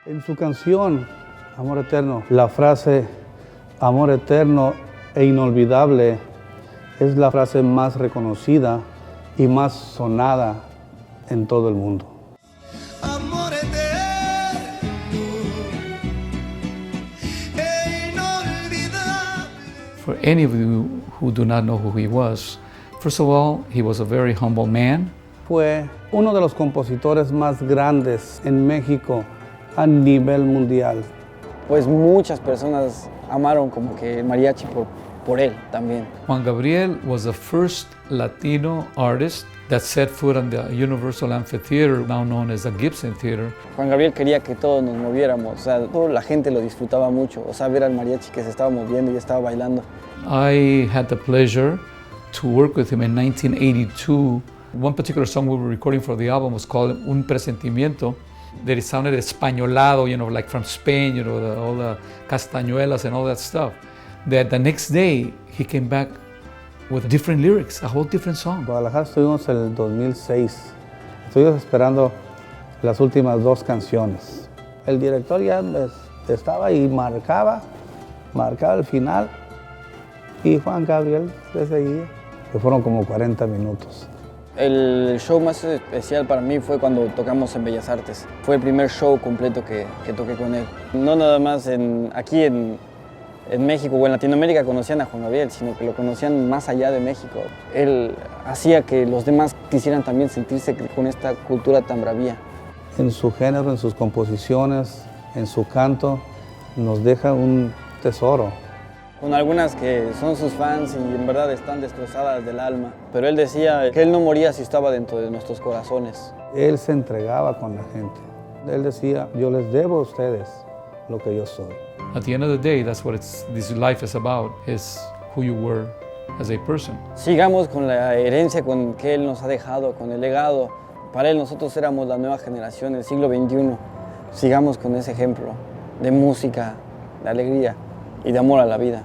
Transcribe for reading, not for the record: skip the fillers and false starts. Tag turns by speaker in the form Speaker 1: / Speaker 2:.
Speaker 1: En su canción Amor Eterno, la frase amor eterno e inolvidable es la frase más reconocida y más sonada en todo el mundo.
Speaker 2: Amor eterno e inolvidable.
Speaker 3: For any of you who do not know who he was, first of all, he was a very humble man.
Speaker 1: Fue uno de los compositores más grandes en México a nivel mundial.
Speaker 4: Pues muchas personas amaron como que el mariachi por él también.
Speaker 3: Juan Gabriel was the first Latino artist that set foot on the Universal Amphitheater, now known as the Gibson Theater.
Speaker 4: Juan Gabriel quería que todos nos moviéramos, o sea, toda la gente lo disfrutaba mucho, o sea, ver al mariachi que se estaba moviendo y estaba bailando.
Speaker 3: I had the pleasure to work with him in 1982. One particular song we were recording for the album was called Un Presentimiento, that it sounded españolado, like from Spain, all the castañuelas and all that stuff. That the next day he came back with different lyrics, a whole different song.
Speaker 1: En Guadalajara estuvimos en el 2006. Estuvimos esperando las últimas dos canciones. El director ya estaba ahí, marcaba el final y Juan Gabriel le seguía. Que fueron como 40 minutos.
Speaker 4: El show más especial para mí fue cuando tocamos en Bellas Artes. Fue el primer show completo que toqué con él. No nada más aquí en México o en Latinoamérica conocían a Juan Gabriel, sino que lo conocían más allá de México. Él hacía que los demás quisieran también sentirse con esta cultura tan bravía.
Speaker 1: En su género, en sus composiciones, en su canto, nos deja un tesoro.
Speaker 4: Con algunas que son sus fans y en verdad están destrozadas del alma. Pero él decía que él no moría si estaba dentro de nuestros corazones.
Speaker 1: Él se entregaba con la gente. Él decía, yo les debo a ustedes lo que yo soy.
Speaker 3: At the end of the day, that's what this life is about, is who you were as a person.
Speaker 4: Sigamos con la herencia que él nos ha dejado, con el legado. Para él nosotros éramos la nueva generación del siglo XXI. Sigamos con ese ejemplo de música, de alegría y de amor a la vida.